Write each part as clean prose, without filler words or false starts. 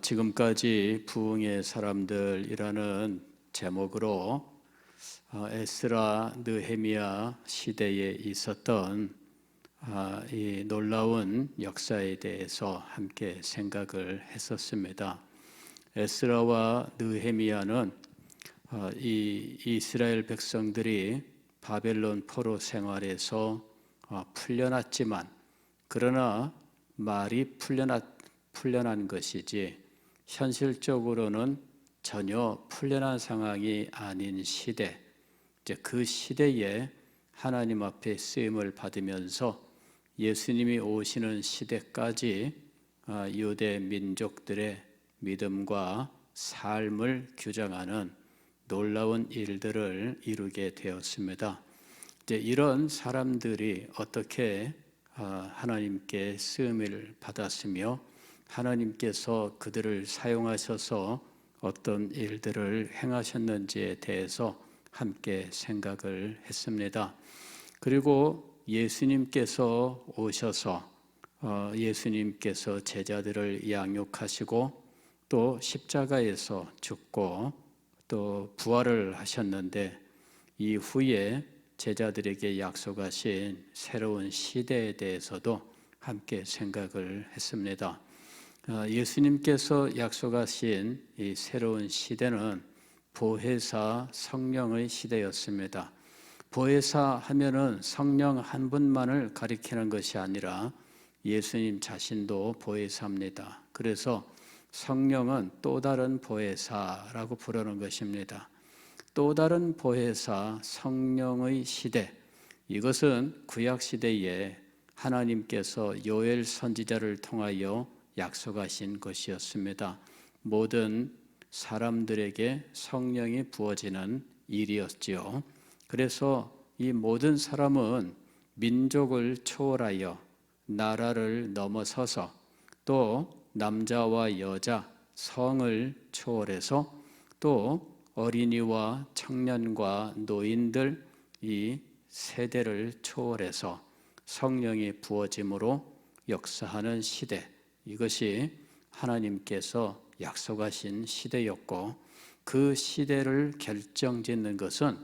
지금까지 부흥의 사람들이라는 제목으로 에스라 느헤미야 시대에 있었던 이 놀라운 역사에 대해서 함께 생각을 했었습니다. 에스라와 느헤미야는 이 이스라엘 백성들이 바벨론 포로 생활에서 풀려났지만, 그러나 말이 풀려난 것이지 현실적으로는 전혀 풀려난 상황이 아닌 시대, 이제 그 시대에 하나님 앞에 쓰임을 받으면서 예수님이 오시는 시대까지 유대 민족들의 믿음과 삶을 규정하는 놀라운 일들을 이루게 되었습니다. 이제 이런 사람들이 어떻게 하나님께 쓰임을 받았으며 하나님께서 그들을 사용하셔서 어떤 일들을 행하셨는지에 대해서 함께 생각을 했습니다. 그리고 예수님께서 오셔서 예수님께서 제자들을 양육하시고 또 십자가에서 죽고 또 부활을 하셨는데, 이후에 제자들에게 약속하신 새로운 시대에 대해서도 함께 생각을 했습니다. 예수님께서 약속하신 이 새로운 시대는 보혜사 성령의 시대였습니다. 보혜사 하면은 성령 한 분만을 가리키는 것이 아니라 예수님 자신도 보혜사입니다. 그래서 성령은 또 다른 보혜사라고 부르는 것입니다. 또 다른 보혜사 성령의 시대, 이것은 구약 시대에 하나님께서 요엘 선지자를 통하여 약속하신 것이었습니다. 모든 사람들에게 성령이 부어지는 일이었지요. 그래서 이 모든 사람은 민족을 초월하여 나라를 넘어서서 또 남자와 여자, 성을 초월해서 또 어린이와 청년과 노인들, 이 세대를 초월해서 성령이 부어짐으로 역사하는 시대, 이것이 하나님께서 약속하신 시대였고, 그 시대를 결정짓는 것은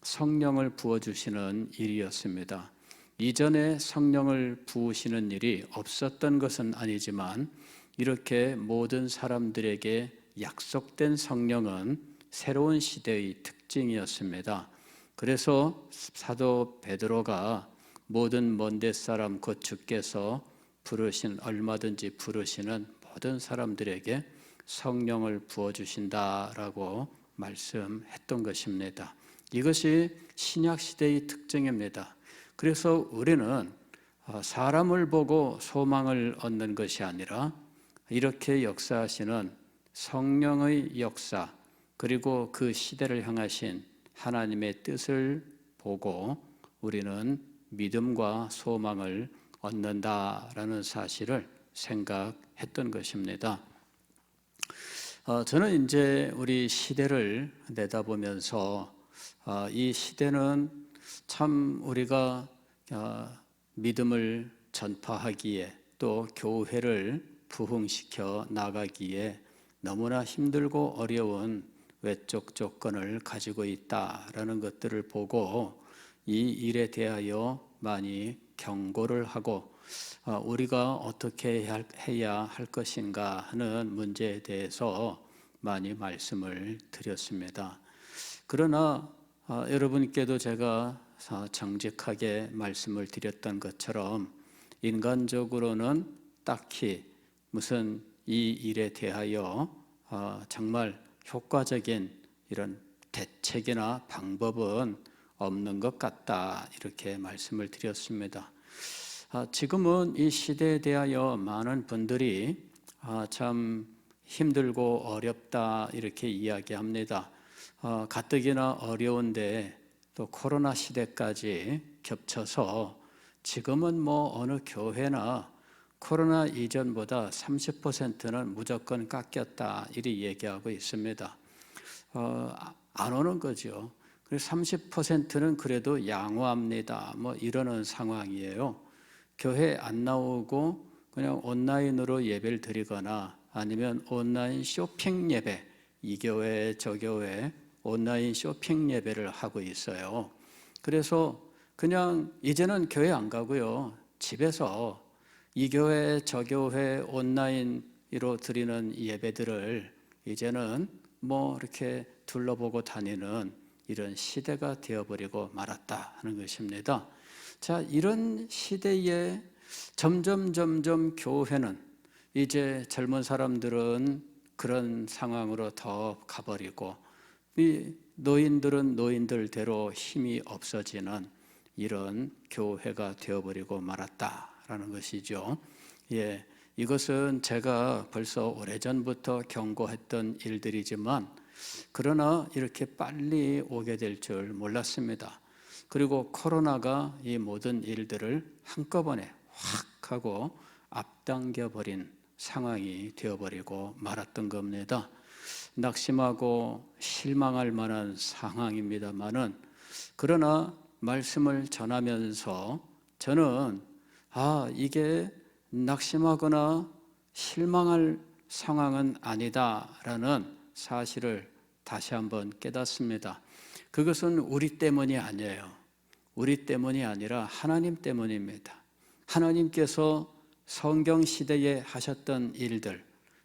성령을 부어주시는 일이었습니다. 이전에 성령을 부으시는 일이 없었던 것은 아니지만, 이렇게 모든 사람들에게 약속된 성령은 새로운 시대의 특징이었습니다. 그래서 사도 베드로가 모든 먼데 사람 곧 주께서 얼마든지 부르시는 모든 사람들에게 성령을 부어주신다라고 말씀했던 것입니다. 이것이 신약 시대의 특징입니다. 그래서 우리는 사람을 보고 소망을 얻는 것이 아니라 이렇게 역사하시는 성령의 역사, 그리고 그 시대를 향하신 하나님의 뜻을 보고 우리는 믿음과 소망을 얻는다라는 사실을 생각했던 것입니다. 저는 이제 우리 시대를 내다보면서 이 시대는 참 우리가 믿음을 전파하기에 또 교회를 부흥시켜 나가기에 너무나 힘들고 어려운 외적 조건을 가지고 있다라는 것들을 보고 이 일에 대하여 많이 경고를 하고 우리가 어떻게 해야 할 것인가 하는 문제에 대해서 많이 말씀을 드렸습니다. 그러나 여러분께도 제가 정직하게 말씀을 드렸던 것처럼 인간적으로는 딱히 무슨 이 일에 대하여 정말 효과적인 이런 대책이나 방법은 없는 것 같다, 이렇게 말씀을 드렸습니다. 지금은 이 시대에 대하여 많은 분들이 참 힘들고 어렵다 이렇게 이야기합니다. 가뜩이나 어려운데 또 코로나 시대까지 겹쳐서 지금은 뭐 어느 교회나 코로나 이전보다 30%는 무조건 깎였다 이리 얘기하고 있습니다. 안 오는 거죠. 그래서 30%는 그래도 양호합니다, 뭐 이러는 상황이에요. 교회 안 나오고 그냥 온라인으로 예배를 드리거나 아니면 온라인 쇼핑 예배, 이 교회 저 교회 온라인 쇼핑 예배를 하고 있어요. 그래서 그냥 이제는 교회 안 가고요, 집에서 이 교회 저 교회 온라인으로 드리는 예배들을 이제는 뭐 이렇게 둘러보고 다니는 이런 시대가 되어버리고 말았다 하는 것입니다. 자, 이런 시대에 점점 교회는, 이제 젊은 사람들은 그런 상황으로 더 가버리고, 이 노인들은 노인들대로 힘이 없어지는 이런 교회가 되어버리고 말았다라는 것이죠. 예, 이것은 제가 벌써 오래전부터 경고했던 일들이지만, 그러나 이렇게 빨리 오게 될 줄 몰랐습니다. 그리고 코로나가 이 모든 일들을 한꺼번에 확 하고 앞당겨 버린 상황이 되어버리고 말았던 겁니다. 낙심하고 실망할 만한 상황입니다만은, 그러나 말씀을 전하면서 저는 이게 낙심하거나 실망할 상황은 아니다라는 사실을 다시 한번 깨닫습니다. 그것은 우리 때문이 아니에요. 우리 때문이 아니라 하나님 때문입니다. 하나님께서 성경 시대에 하셨던 일들,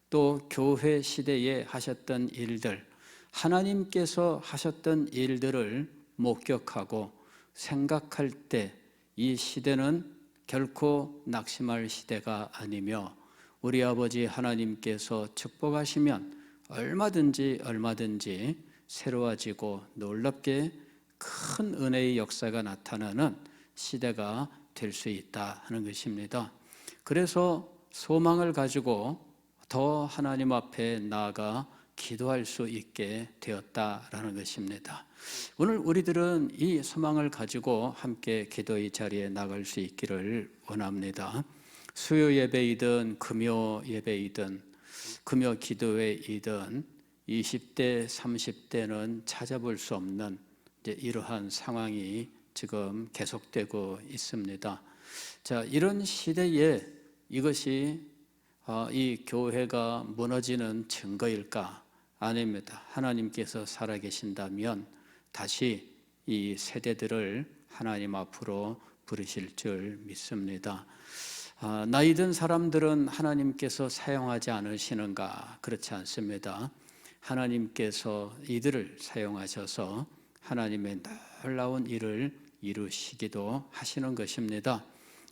또 교회 시대에 하셨던 일들, 하나님께서 하셨던 일들을 목격하고 생각할 때 이 시대는 결코 낙심할 시대가 아니며, 우리 아버지 하나님께서 축복하시면 얼마든지 새로워지고 놀랍게 큰 은혜의 역사가 나타나는 시대가 될 수 있다 하는 것입니다. 그래서 소망을 가지고 더 하나님 앞에 나아가 기도할 수 있게 되었다라는 것입니다. 오늘 우리들은 이 소망을 가지고 함께 기도의 자리에 나갈 수 있기를 원합니다. 수요 예배이든 금요 예배이든 금요 기도회이든 20대, 30대는 찾아볼 수 없는 이러한 상황이 지금 계속되고 있습니다. 자, 이런 시대에 이것이 이 교회가 무너지는 증거일까? 아닙니다. 하나님께서 살아계신다면 다시 이 세대들을 하나님 앞으로 부르실 줄 믿습니다. 나이 든 사람들은 하나님께서 사용하지 않으시는가? 그렇지 않습니다. 하나님께서 이들을 사용하셔서 하나님의 놀라운 일을 이루시기도 하시는 것입니다.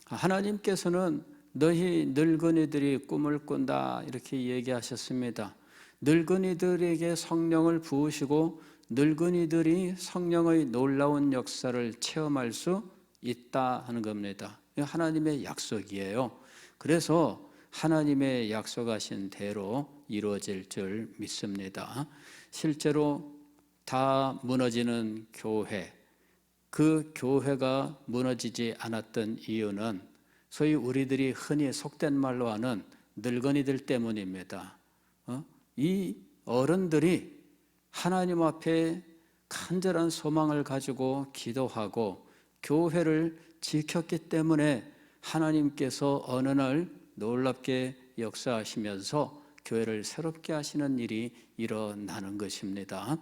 하나님께서는 너희 늙은이들이 꿈을 꾼다 이렇게 얘기하셨습니다. 늙은이들에게 성령을 부으시고 늙은이들이 성령의 놀라운 역사를 체험할 수 있다 하는 겁니다. 하나님의 약속이에요. 그래서 하나님의 약속하신 대로 이루어질 줄 믿습니다. 실제로 다 무너지는 교회, 그 교회가 무너지지 않았던 이유는 소위 우리들이 흔히 속된 말로 하는 늙은이들 때문입니다. 이 어른들이 하나님 앞에 간절한 소망을 가지고 기도하고 교회를 지켰기 때문에 하나님께서 어느 날 놀랍게 역사하시면서 교회를 새롭게 하시는 일이 일어나는 것입니다.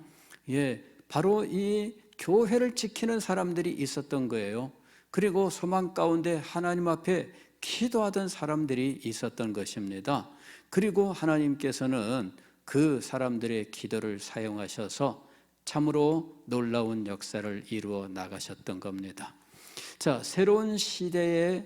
예, 바로 이 교회를 지키는 사람들이 있었던 거예요. 그리고 소망 가운데 하나님 앞에 기도하던 사람들이 있었던 것입니다. 그리고 하나님께서는 그 사람들의 기도를 사용하셔서 참으로 놀라운 역사를 이루어 나가셨던 겁니다. 자, 새로운 시대의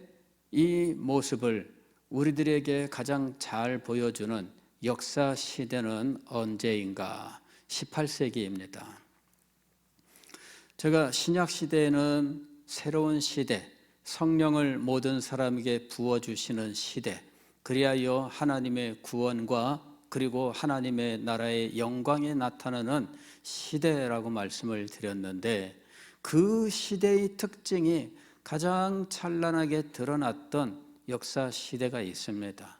이 모습을 우리들에게 가장 잘 보여주는 역사 시대는 언제인가? 18세기입니다. 제가 신약 시대에는 새로운 시대, 성령을 모든 사람에게 부어주시는 시대, 그리하여 하나님의 구원과 그리고 하나님의 나라의 영광이 나타나는 시대라고 말씀을 드렸는데, 그 시대의 특징이 가장 찬란하게 드러났던 역사 시대가 있습니다.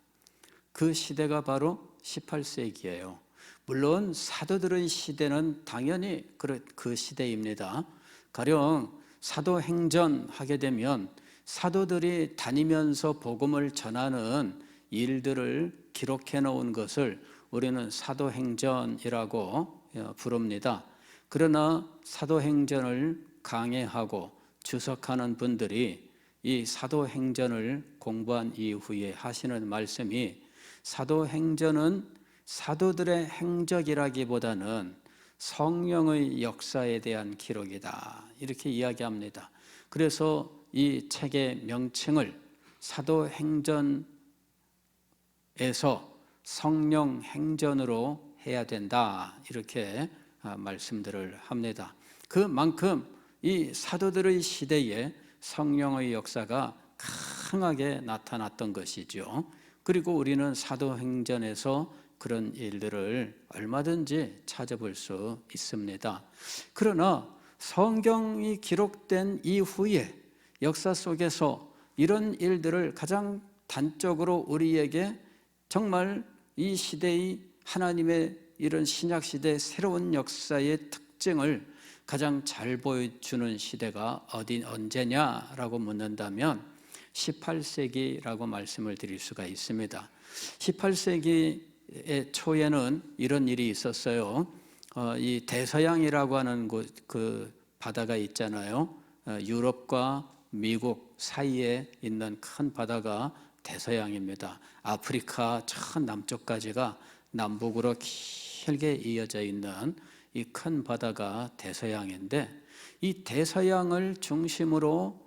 그 시대가 바로 18세기예요. 물론 사도들의 시대는 당연히 그 시대입니다. 가령 사도행전 하게 되면 사도들이 다니면서 복음을 전하는 일들을 기록해 놓은 것을 우리는 사도행전이라고 부릅니다. 그러나 사도행전을 강해하고 주석하는 분들이 이 사도행전을 공부한 이후에 하시는 말씀이, 사도행전은 사도들의 행적이라기보다는 성령의 역사에 대한 기록이다, 이렇게 이야기합니다. 그래서 이 책의 명칭을 사도행전에서 성령행전으로 해야 된다, 이렇게 말씀들을 합니다. 그만큼 이 사도들의 시대에 성령의 역사가 강하게 나타났던 것이죠. 그리고 우리는 사도행전에서 그런 일들을 얼마든지 찾아볼 수 있습니다. 그러나 성경이 기록된 이후에 역사 속에서 이런 일들을 가장 단적으로 우리에게 정말 이 시대의 하나님의 이런 신약시대의 새로운 역사의 특징을 가장 잘 보여주는 시대가 언제냐라고 묻는다면 18세기라고 말씀을 드릴 수가 있습니다. 18세기의 초에는 이런 일이 있었어요. 이 대서양이라고 하는 그 바다가 있잖아요. 유럽과 미국 사이에 있는 큰 바다가 대서양입니다. 아프리카 저 남쪽까지가 남북으로 길게 이어져 있는 이 큰 바다가 대서양인데, 이 대서양을 중심으로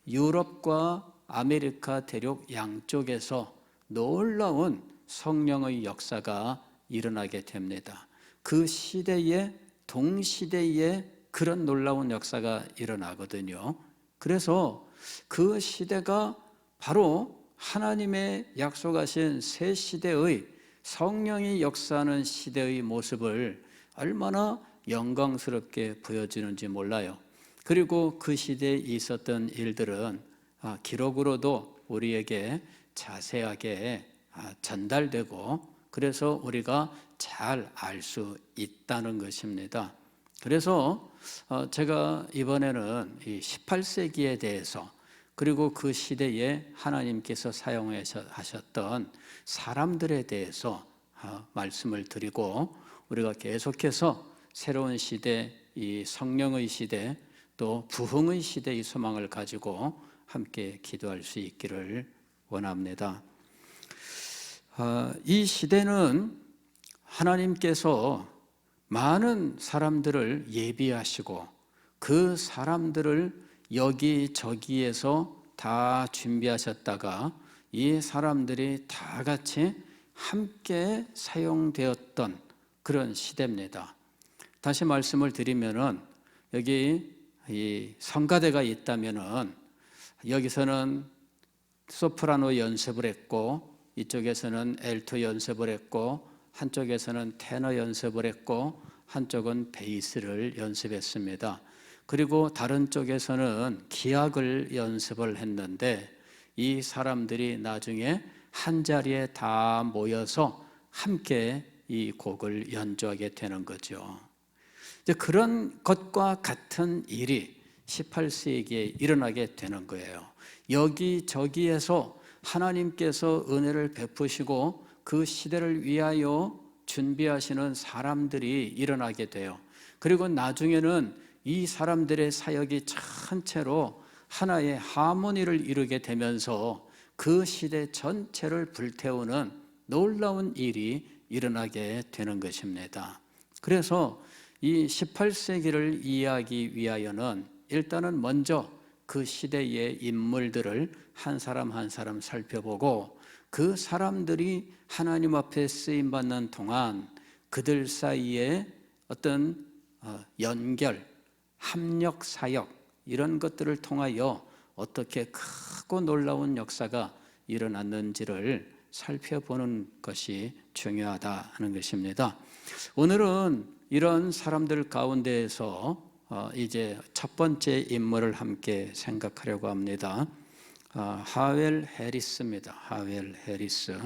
유럽과 아메리카 대륙 양쪽에서 놀라운 성령의 역사가 일어나게 됩니다. 그 시대에 동시대에 그런 놀라운 역사가 일어나거든요. 그래서 그 시대가 바로 하나님의 약속하신 새 시대의 성령이 역사하는 시대의 모습을 얼마나 영광스럽게 보여주는지 몰라요. 그리고 그 시대에 있었던 일들은 기록으로도 우리에게 자세하게 전달되고, 그래서 우리가 잘 알 수 있다는 것입니다. 그래서 제가 이번에는 이 18세기에 대해서, 그리고 그 시대에 하나님께서 사용하셨던 사람들에 대해서 말씀을 드리고, 우리가 계속해서 새로운 시대, 이 성령의 시대, 또 부흥의 시대의 소망을 가지고 함께 기도할 수 있기를 원합니다. 이 시대는 하나님께서 많은 사람들을 예비하시고 그 사람들을 여기저기에서 다 준비하셨다가 이 사람들이 다 같이 함께 사용되었던 그런 시대입니다. 다시 말씀을 드리면은, 여기 이 성가대가 있다면은 여기서는 소프라노 연습을 했고, 이쪽에서는 엘토 연습을 했고, 한쪽에서는 테너 연습을 했고, 한쪽은 베이스를 연습했습니다. 그리고 다른 쪽에서는 기악을 연습을 했는데, 이 사람들이 나중에 한 자리에 다 모여서 함께 이 곡을 연주하게 되는 거죠. 그런 것과 같은 일이 18세기에 일어나게 되는 거예요. 여기저기에서 하나님께서 은혜를 베푸시고 그 시대를 위하여 준비하시는 사람들이 일어나게 돼요. 그리고 나중에는 이 사람들의 사역이 전체로 하나의 하모니를 이루게 되면서 그 시대 전체를 불태우는 놀라운 일이 일어나게 되는 것입니다. 그래서 이 18세기를 이해하기 위하여는 일단은 먼저 그 시대의 인물들을 한 사람 한 사람 살펴보고, 그 사람들이 하나님 앞에 쓰임받는 동안 그들 사이에 어떤 연결, 합력 사역, 이런 것들을 통하여 어떻게 크고 놀라운 역사가 일어났는지를 살펴보는 것이 중요하다 하는 것입니다. 오늘은 이런 사람들 가운데에서 이제 첫 번째 인물을 함께 생각하려고 합니다. 하웰 해리스입니다. 하웰 해리스.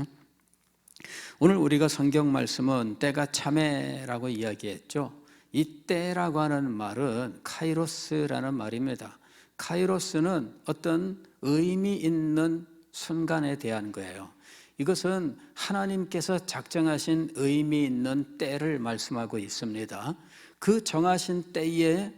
오늘 우리가 성경 말씀은 때가 참에라고 이야기했죠. 이 때라고 하는 말은 카이로스라는 말입니다. 카이로스는 어떤 의미 있는 순간에 대한 거예요. 이것은 하나님께서 작정하신 의미 있는 때를 말씀하고 있습니다. 그 정하신 때에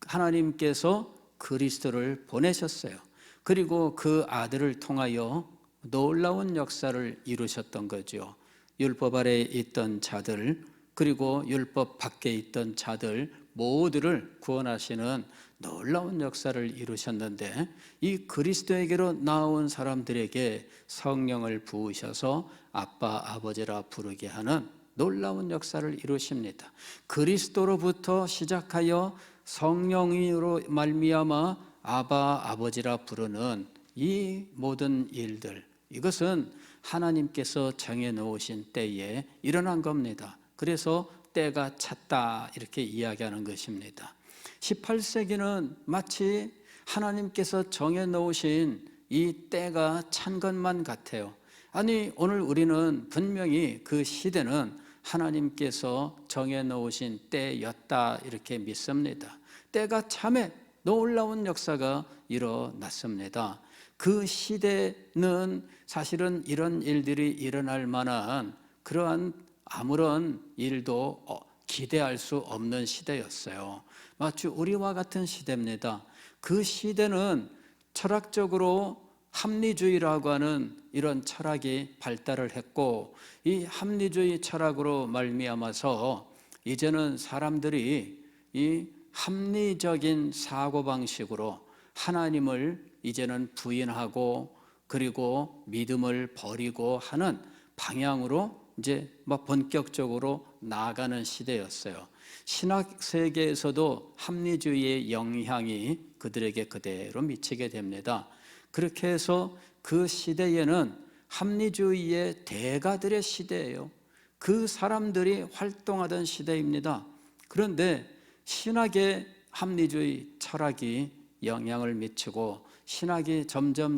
하나님께서 그리스도를 보내셨어요. 그리고 그 아들을 통하여 놀라운 역사를 이루셨던 거죠. 율법 아래에 있던 자들, 그리고 율법 밖에 있던 자들 모두를 구원하시는 놀라운 역사를 이루셨는데, 이 그리스도에게로 나온 사람들에게 성령을 부으셔서 아빠, 아버지라 부르게 하는 놀라운 역사를 이루십니다. 그리스도로부터 시작하여 성령으로 말미암아 아바, 아버지라 부르는 이 모든 일들, 이것은 하나님께서 정해 놓으신 때에 일어난 겁니다. 그래서 때가 찼다 이렇게 이야기하는 것입니다. 18세기는 마치 하나님께서 정해 놓으신 이 때가 찬 것만 같아요. 아니, 오늘 우리는 분명히 그 시대는 하나님께서 정해 놓으신 때였다 이렇게 믿습니다. 때가 참에 놀라운 역사가 일어났습니다. 그 시대는 사실은 이런 일들이 일어날 만한 그러한 아무런 일도 기대할 수 없는 시대였어요. 마치 우리와 같은 시대입니다. 그 시대는 철학적으로 합리주의라고 하는 이런 철학이 발달을 했고, 이 합리주의 철학으로 말미암아서 이제는 사람들이 이 합리적인 사고방식으로 하나님을 이제는 부인하고 그리고 믿음을 버리고 하는 방향으로 이제 본격적으로 나아가는 시대였어요. 신학 세계에서도 합리주의의 영향이 그들에게 그대로 미치게 됩니다. 그렇게 해서 그 시대에는 합리주의의 대가들의 시대예요. 그 사람들이 활동하던 시대입니다. 그런데 신학의 합리주의 철학이 영향을 미치고 신학이 점점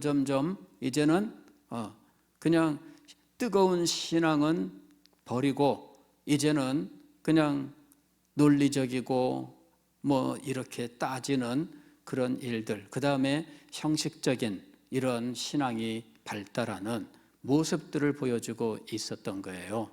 이제는 그냥 뜨거운 신앙은 버리고 이제는 그냥 논리적이고 이렇게 따지는 그런 일들, 그 다음에 형식적인 이런 신앙이 발달하는 모습들을 보여주고 있었던 거예요.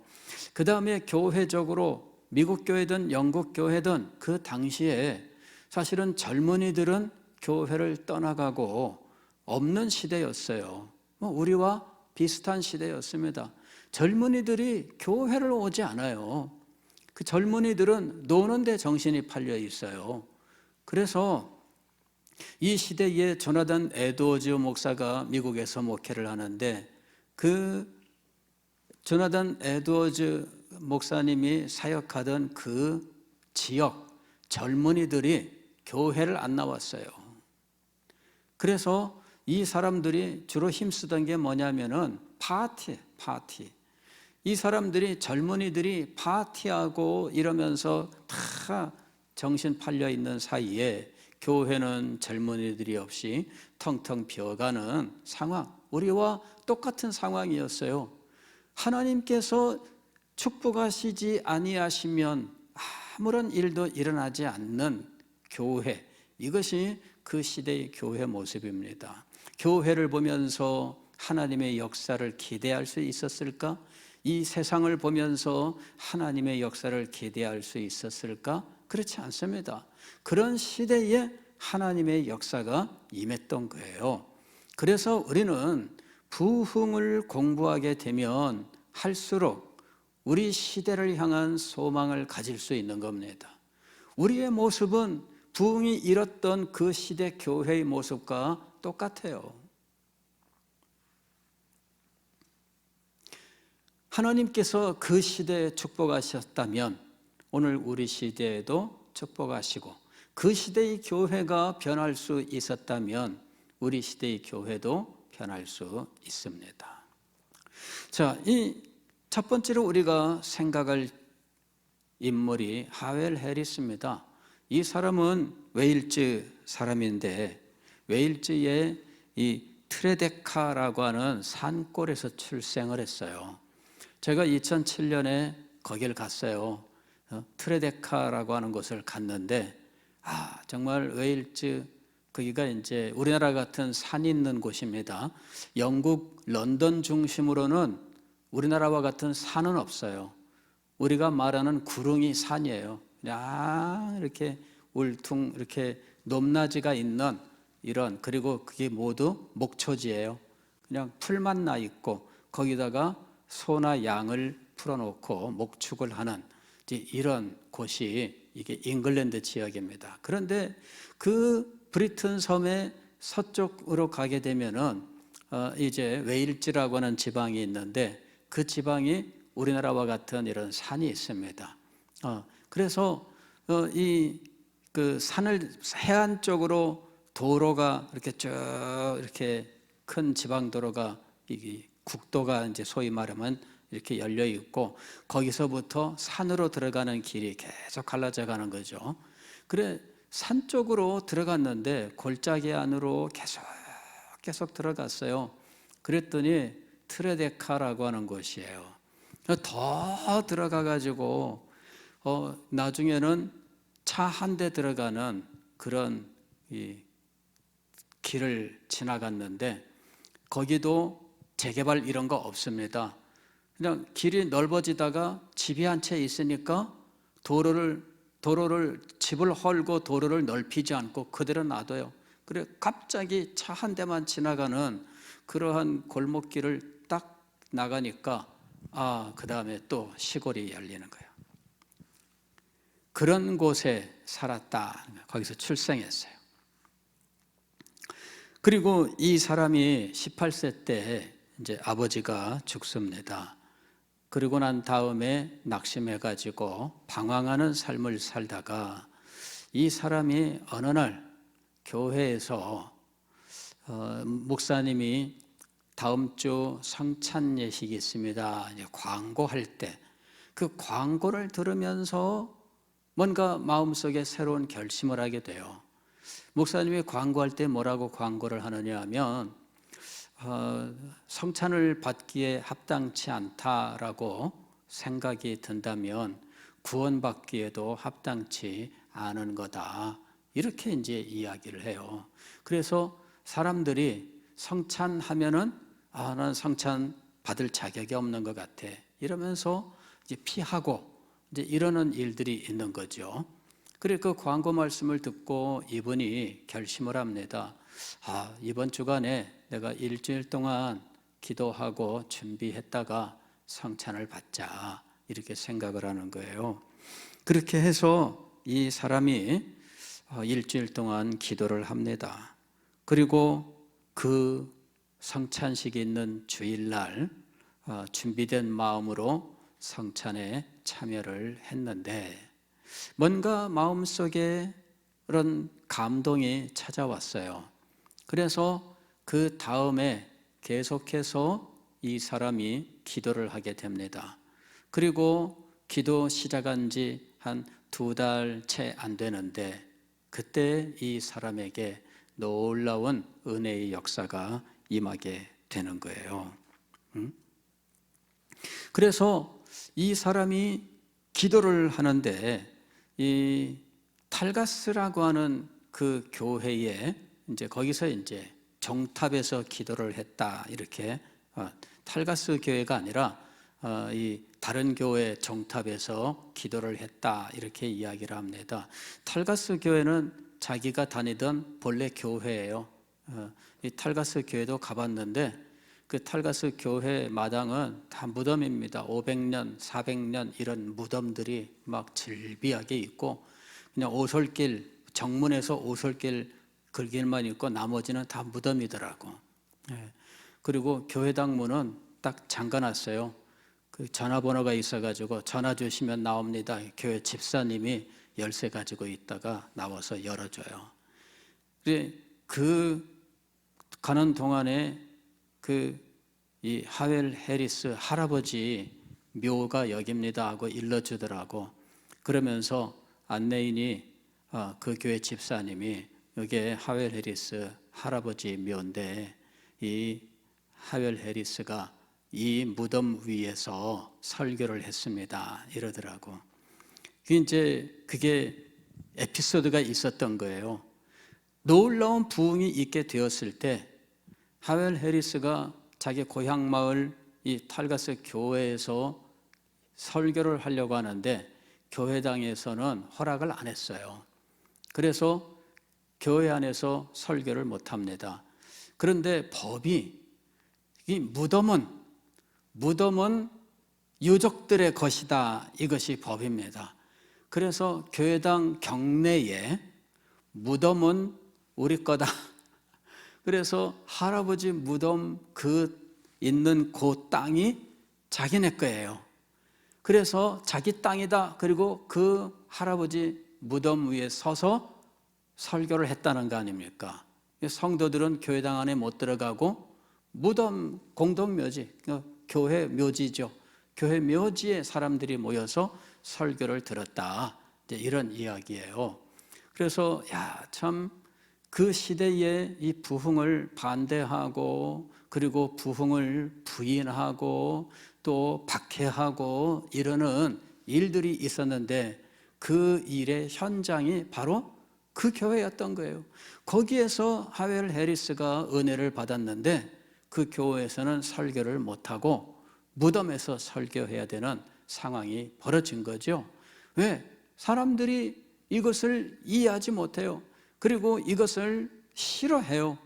그 다음에 교회적으로 미국 교회든 영국 교회든 그 당시에 사실은 젊은이들은 교회를 떠나가고 없는 시대였어요. 우리와 비슷한 시대였습니다. 젊은이들이 교회를 오지 않아요. 그 젊은이들은 노는 데 정신이 팔려 있어요. 그래서 이 시대에 조나단 에드워즈 목사가 미국에서 목회를 하는데, 그 조나단 에드워즈 목사님이 사역하던 그 지역 젊은이들이 교회를 안 나왔어요. 그래서 이 사람들이 주로 힘쓰던 게 뭐냐면은 파티. 이 사람들이, 젊은이들이 파티하고 이러면서 다 정신 팔려 있는 사이에 교회는 젊은이들이 없이 텅텅 비어가는 상황, 우리와 똑같은 상황이었어요. 하나님께서 축복하시지 아니하시면 아무런 일도 일어나지 않는 교회, 이것이 그 시대의 교회 모습입니다. 교회를 보면서 하나님의 역사를 기대할 수 있었을까? 이 세상을 보면서 하나님의 역사를 기대할 수 있었을까? 그렇지 않습니다. 그런 시대에 하나님의 역사가 임했던 거예요. 그래서 우리는 부흥을 공부하게 되면 할수록 우리 시대를 향한 소망을 가질 수 있는 겁니다. 우리의 모습은 부흥이 일었던 그 시대 교회의 모습과 똑같아요. 하나님께서 그 시대에 축복하셨다면 오늘 우리 시대에도 축복하시고, 그 시대의 교회가 변할 수 있었다면 우리 시대의 교회도 변할 수 있습니다. 자, 이 첫 번째로 우리가 생각할 인물이 하웰 해리스입니다. 이 사람은 웨일즈 사람인데, 웨일즈의 이 트레데카라고 하는 산골에서 출생을 했어요. 제가 2007년에 거길 갔어요. 트레데카라고 하는 곳을 갔는데, 정말 웨일즈, 거기가 이제 우리나라 같은 산 있는 곳입니다. 영국 런던 중심으로는 우리나라와 같은 산은 없어요. 우리가 말하는 구릉이 산이에요. 그냥 이렇게 울퉁 이렇게 높낮이가 있는 이런, 그리고 그게 모두 목초지예요. 그냥 풀만 나 있고 거기다가 소나 양을 풀어놓고 목축을 하는 이런 곳이 이게 잉글랜드 지역입니다. 그런데 그 브리튼 섬의 서쪽으로 가게 되면은 이제 웨일즈라고 하는 지방이 있는데 그 지방이 우리나라와 같은 이런 산이 있습니다. 그래서 이 그 산을 해안 쪽으로 도로가 이렇게 쭉 이렇게 큰 지방 도로가 이 국도가 이제 소위 말하면 이렇게 열려 있고 거기서부터 산으로 들어가는 길이 계속 갈라져 가는 거죠. 그래 산 쪽으로 들어갔는데 골짜기 안으로 계속 들어갔어요. 그랬더니 트레데카라고 하는 곳이에요. 더 들어가 가지고 나중에는 차 한 대 들어가는 그런 이 길을 지나갔는데 거기도 재개발 이런 거 없습니다. 그냥 길이 넓어지다가 집이 한 채 있으니까 집을 헐고 도로를 넓히지 않고 그대로 놔둬요. 그래 갑자기 차 한 대만 지나가는 그러한 골목길을 딱 나가니까 그 다음에 또 시골이 열리는 거예요. 그런 곳에 살았다. 거기서 출생했어요. 그리고 이 사람이 18세 때 이제 아버지가 죽습니다. 그리고 난 다음에 낙심해가지고 방황하는 삶을 살다가 이 사람이 어느 날 교회에서 목사님이 다음 주 성찬 예식이 있습니다. 광고할 때 그 광고를 들으면서 뭔가 마음속에 새로운 결심을 하게 돼요. 목사님이 광고할 때 뭐라고 광고를 하느냐 하면 성찬을 받기에 합당치 않다라고 생각이 든다면 구원받기에도 합당치 않은 거다. 이렇게 이제 이야기를 해요. 그래서 사람들이 성찬하면은 난 성찬 받을 자격이 없는 것 같아. 이러면서 이제 피하고 이제 이러는 일들이 있는 거죠. 그래 그 광고 말씀을 듣고 이분이 결심을 합니다. 이번 주간에 내가 일주일 동안 기도하고 준비했다가 성찬을 받자 이렇게 생각을 하는 거예요. 그렇게 해서 이 사람이 일주일 동안 기도를 합니다. 그리고 그 성찬식이 있는 주일날 준비된 마음으로 성찬에 참여를 했는데 뭔가 마음속에 그런 감동이 찾아왔어요. 그래서 그 다음에 계속해서 이 사람이 기도를 하게 됩니다. 그리고 기도 시작한 지 한 2달 채 안 되는데 그때 이 사람에게 놀라운 은혜의 역사가 임하게 되는 거예요. 그래서 이 사람이 기도를 하는데 이 탈가스라고 하는 그 교회에 이제 거기서 이제 정탑에서 기도를 했다 이렇게 탈가스 교회가 아니라 이 다른 교회 정탑에서 기도를 했다 이렇게 이야기를 합니다. 탈가스 교회는 자기가 다니던 본래 교회예요. 이 탈가스 교회도 가봤는데 그 탈가스 교회 마당은 다 무덤입니다. 500년, 400년 이런 무덤들이 막 질비하게 있고 그냥 오솔길, 정문에서 오솔길 그 길만 있고 나머지는 다 무덤이더라고. 그리고 교회당 문은 딱 잠가놨어요. 그 전화번호가 있어가지고 전화 주시면 나옵니다. 교회 집사님이 열쇠 가지고 있다가 나와서 열어줘요. 그 가는 동안에 이 하웰 해리스 할아버지 묘가 여기입니다 하고 일러주더라고. 그러면서 안내인이 그 교회 집사님이 여기에 하웰 해리스 할아버지 묘인데 이 하웰 해리스가 이 무덤 위에서 설교를 했습니다 이러더라고. 그게 에피소드가 있었던 거예요. 놀라운 부흥이 있게 되었을 때 하웰 해리스가 자기 고향 마을 이 탈가스 교회에서 설교를 하려고 하는데 교회당에서는 허락을 안 했어요. 그래서 교회 안에서 설교를 못 합니다. 그런데 법이, 이 무덤은 유족들의 것이다, 이것이 법입니다. 그래서 교회당 경내에 무덤은 우리 거다. 그래서 할아버지 무덤 있는 그 땅이 자기네 거예요. 그래서 자기 땅이다. 그리고 그 할아버지 무덤 위에 서서 설교를 했다는 거 아닙니까? 성도들은 교회당 안에 못 들어가고 무덤 공동묘지, 교회 묘지죠. 교회 묘지에 사람들이 모여서 설교를 들었다, 이런 이야기예요. 그래서 참 그 시대에 이 부흥을 반대하고 그리고 부흥을 부인하고 또 박해하고 이러는 일들이 있었는데 그 일의 현장이 바로 그 교회였던 거예요. 거기에서 하웰 해리스가 은혜를 받았는데 그 교회에서는 설교를 못하고 무덤에서 설교해야 되는 상황이 벌어진 거죠. 왜? 사람들이 이것을 이해하지 못해요. 그리고 이것을 싫어해요.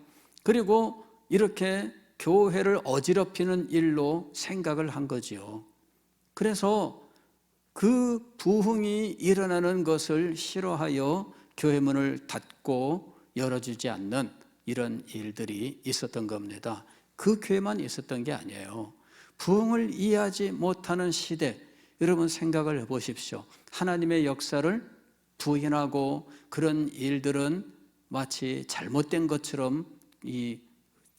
그리고 이렇게 교회를 어지럽히는 일로 생각을 한 거지요. 그래서 그 부흥이 일어나는 것을 싫어하여 교회 문을 닫고 열어주지 않는 이런 일들이 있었던 겁니다. 그 교회만 있었던 게 아니에요. 부흥을 이해하지 못하는 시대, 여러분 생각을 해보십시오. 하나님의 역사를 부인하고 그런 일들은 마치 잘못된 것처럼 이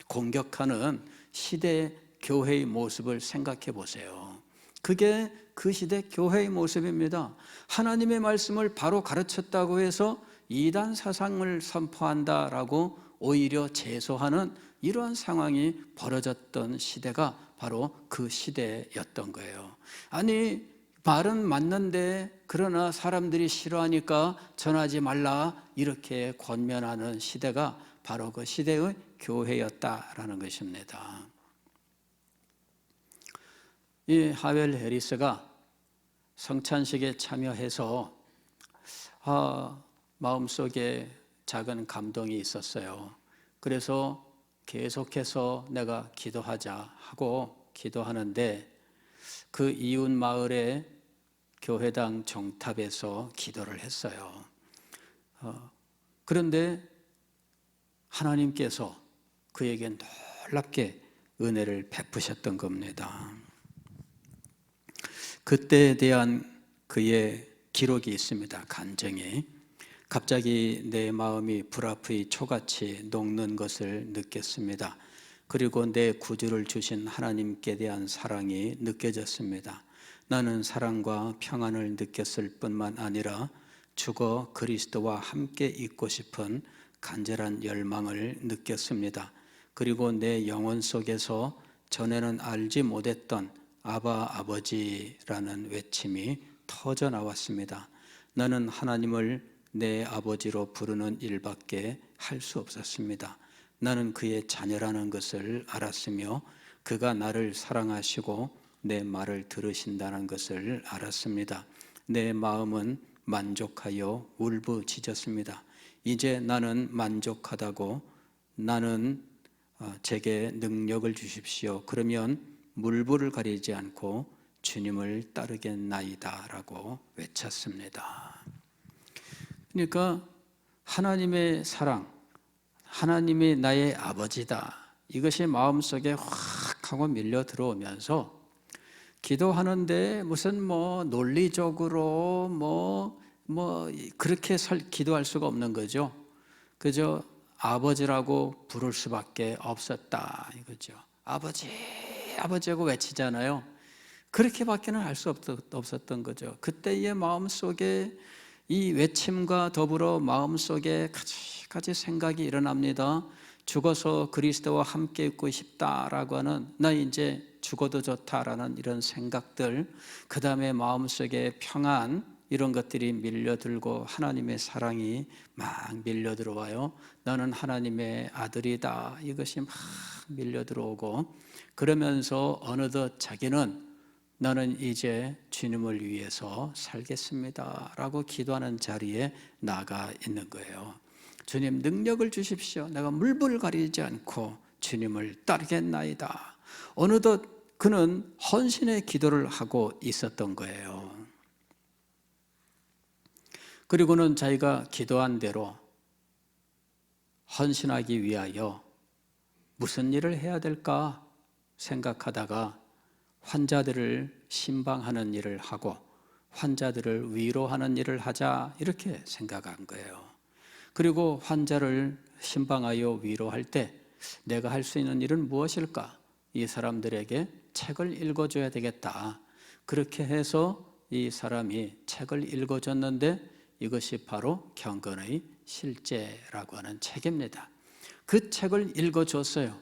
공격하는 시대의 교회의 모습을 생각해 보세요. 그게 그 시대 교회의 모습입니다. 하나님의 말씀을 바로 가르쳤다고 해서 이단 사상을 선포한다라고 오히려 제소하는 이러한 상황이 벌어졌던 시대가 바로 그 시대였던 거예요. 아니, 말은 맞는데 그러나 사람들이 싫어하니까 전하지 말라, 이렇게 권면하는 시대가 바로 그 시대의 교회였다라는 것입니다. 이 하웰 해리스가 성찬식에 참여해서 마음속에 작은 감동이 있었어요. 그래서 계속해서 내가 기도하자 하고 기도하는데 그 이웃 마을의 교회당 정탑에서 기도를 했어요. 그런데 하나님께서 그에게 놀랍게 은혜를 베푸셨던 겁니다. 그때에 대한 그의 기록이 있습니다. 간증이. 갑자기 내 마음이 불앞의 초같이 녹는 것을 느꼈습니다. 그리고 내 구주를 주신 하나님께 대한 사랑이 느껴졌습니다. 나는 사랑과 평안을 느꼈을 뿐만 아니라 죽어 그리스도와 함께 있고 싶은 간절한 열망을 느꼈습니다. 그리고 내 영혼 속에서 전에는 알지 못했던 아바 아버지라는 외침이 터져 나왔습니다. 나는 하나님을 내 아버지로 부르는 일밖에 할 수 없었습니다. 나는 그의 자녀라는 것을 알았으며 그가 나를 사랑하시고 내 말을 들으신다는 것을 알았습니다. 내 마음은 만족하여 울부짖었습니다. 이제 나는 만족하다고, 나는 제게 능력을 주십시오. 그러면 물불을 가리지 않고 주님을 따르겠나이다 라고 외쳤습니다. 그러니까 하나님의 사랑, 하나님이 나의 아버지다, 이것이 마음속에 확 하고 밀려 들어오면서 기도하는데 무슨 논리적으로 그렇게 기도할 수가 없는 거죠. 그저 아버지라고 부를 수밖에 없었다 이거죠. 아버지, 아버지하고 외치잖아요. 그렇게밖에는 할 수 없었던 거죠. 그때의 마음속에 이 외침과 더불어 마음속에 가지 생각이 일어납니다. 죽어서 그리스도와 함께 있고 싶다라고 하는, 나 이제 죽어도 좋다라는 이런 생각들, 그 다음에 마음속에 평안, 이런 것들이 밀려들고 하나님의 사랑이 막 밀려들어와요. 나는 하나님의 아들이다. 이것이 막 밀려들어오고, 그러면서 어느덧 자기는 나는 이제 주님을 위해서 살겠습니다 라고 기도하는 자리에 나가 있는 거예요. 주님 능력을 주십시오. 내가 물불 가리지 않고 주님을 따르겠나이다. 어느덧 그는 헌신의 기도를 하고 있었던 거예요. 그리고는 자기가 기도한 대로 헌신하기 위하여 무슨 일을 해야 될까 생각하다가 환자들을 신방하는 일을 하고 환자들을 위로하는 일을 하자, 이렇게 생각한 거예요. 그리고 환자를 신방하여 위로할 때 내가 할 수 있는 일은 무엇일까? 이 사람들에게 책을 읽어줘야 되겠다. 그렇게 해서 이 사람이 책을 읽어줬는데 이것이 바로 경건의 실제라고 하는 책입니다. 그 책을 읽어줬어요.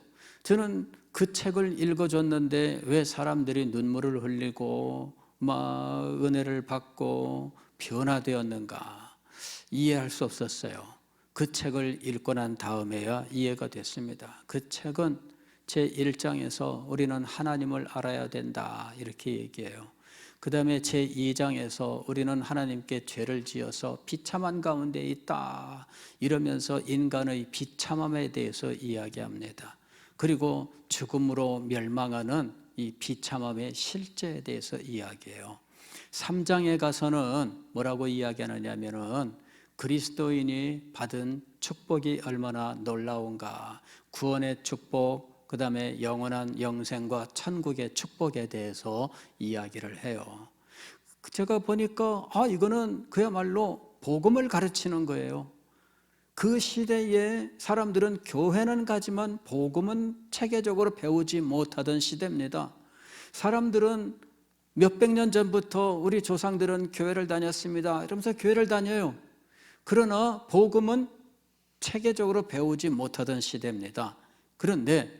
저는 그 책을 읽어줬는데 왜 사람들이 눈물을 흘리고 막 은혜를 받고 변화되었는가 이해할 수 없었어요. 그 책을 읽고 난 다음에야 이해가 됐습니다. 그 책은 제1장에서 우리는 하나님을 알아야 된다 이렇게 얘기해요. 그 다음에 제2장에서 우리는 하나님께 죄를 지어서 비참한 가운데 있다 이러면서 인간의 비참함에 대해서 이야기합니다. 그리고 죽음으로 멸망하는 이 비참함의 실제에 대해서 이야기해요. 3장에 가서는 뭐라고 이야기하느냐면은 그리스도인이 받은 축복이 얼마나 놀라운가, 구원의 축복, 그 다음에 영원한 영생과 천국의 축복에 대해서 이야기를 해요. 제가 보니까 이거는 그야말로 복음을 가르치는 거예요. 그 시대에 사람들은 교회는 가지만 복음은 체계적으로 배우지 못하던 시대입니다. 사람들은 몇백 년 전부터 우리 조상들은 교회를 다녔습니다 이러면서 교회를 다녀요. 그러나 복음은 체계적으로 배우지 못하던 시대입니다. 그런데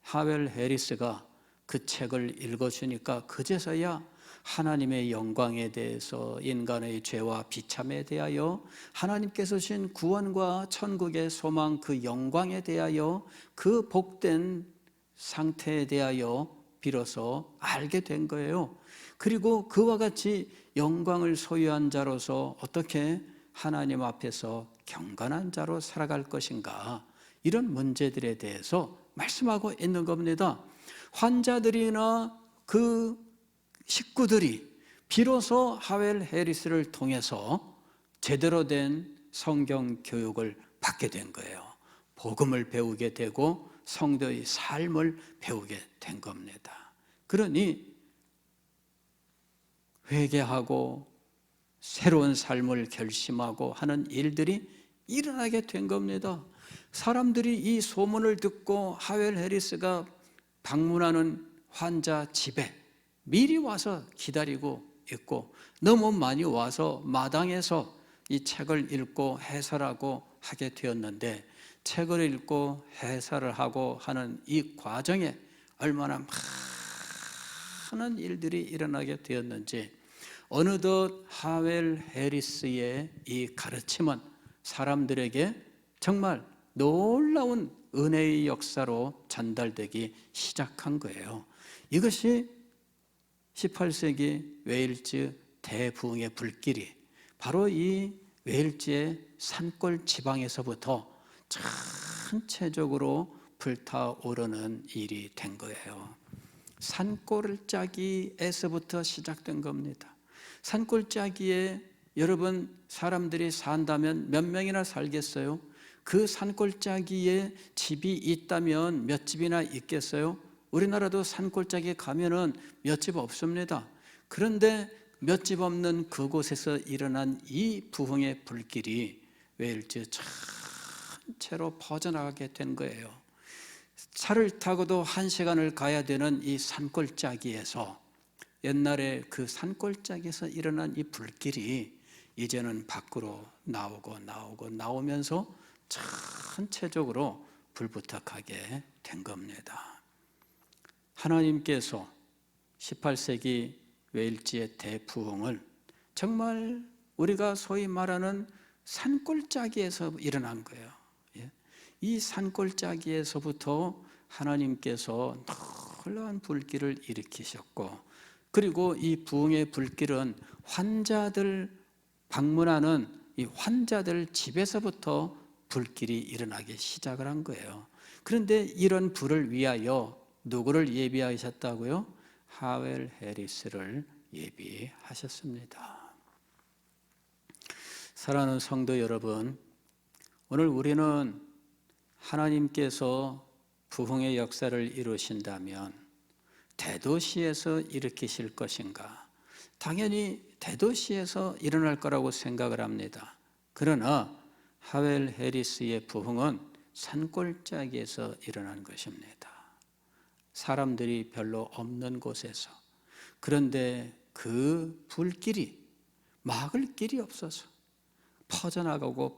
하웰 해리스가 그 책을 읽어주니까 그제서야 하나님의 영광에 대해서, 인간의 죄와 비참에 대하여, 하나님께서 주신 구원과 천국의 소망 그 영광에 대하여, 그 복된 상태에 대하여 비로소 알게 된 거예요. 그리고 그와 같이 영광을 소유한 자로서 어떻게 하나님 앞에서 경건한 자로 살아갈 것인가, 이런 문제들에 대해서 말씀하고 있는 겁니다. 환자들이나 그 식구들이 비로소 하웰 해리스를 통해서 제대로 된 성경 교육을 받게 된 거예요. 복음을 배우게 되고 성도의 삶을 배우게 된 겁니다. 그러니 회개하고 새로운 삶을 결심하고 하는 일들이 일어나게 된 겁니다. 사람들이 이 소문을 듣고 하웰 해리스가 방문하는 환자 집에 미리 와서 기다리고 있고, 너무 많이 와서 마당에서 이 책을 읽고 해설하고 하게 되었는데, 책을 읽고 해설을 하고 하는 이 과정에 얼마나 많은 일들이 일어나게 되었는지, 어느덧 하웰 해리스의 이 가르침은 사람들에게 정말 놀라운 은혜의 역사로 전달되기 시작한 거예요. 이것이 18세기 웨일즈 대부흥의 불길이 바로 이 웨일즈의 산골 지방에서부터 전체적으로 불타오르는 일이 된 거예요. 산골짜기에서부터 시작된 겁니다. 산골짜기에 여러분 사람들이 산다면 몇 명이나 살겠어요? 그 산골짜기에 집이 있다면 몇 집이나 있겠어요? 우리나라도 산골짜기에 가면은 몇 집 없습니다. 그런데 몇 집 없는 그곳에서 일어난 이 부흥의 불길이 웨일즈 전체로 퍼져나가게 된 거예요. 차를 타고도 1시간을 가야 되는 이 산골짜기에서, 옛날에 그 산골짜기에서 일어난 이 불길이 이제는 밖으로 나오면서 전체적으로 불부탁하게 된 겁니다. 하나님께서 18세기 웨일즈의 대부흥을 정말 우리가 소위 말하는 산골짜기에서 일어난 거예요. 예. 이 산골짜기에서부터 하나님께서 놀라운 불길을 일으키셨고, 그리고 이 부흥의 불길은 환자들 방문하는 이 환자들 집에서부터 불길이 일어나기 시작을 한 거예요. 그런데 이런 불을 위하여 누구를 예비하셨다고요? 하웰 해리스를 예비하셨습니다. 사랑하는 성도 여러분, 오늘 우리는 하나님께서 부흥의 역사를 이루신다면 대도시에서 일으키실 것인가? 당연히 대도시에서 일어날 거라고 생각을 합니다. 그러나 하웰 해리스의 부흥은 산골짜기에서 일어난 것입니다. 사람들이 별로 없는 곳에서. 그런데 그 불길이 막을 길이 없어서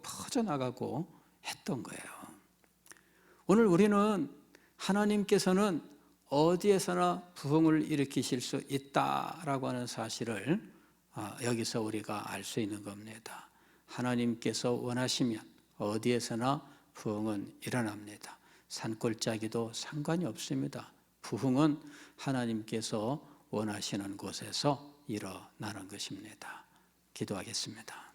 퍼져나가고 했던 거예요. 오늘 우리는 하나님께서는 어디에서나 부흥을 일으키실 수 있다라고 하는 사실을 여기서 우리가 알 수 있는 겁니다. 하나님께서 원하시면 어디에서나 부흥은 일어납니다. 산골짜기도 상관이 없습니다. 부흥은 하나님께서 원하시는 곳에서 일어나는 것입니다. 기도하겠습니다.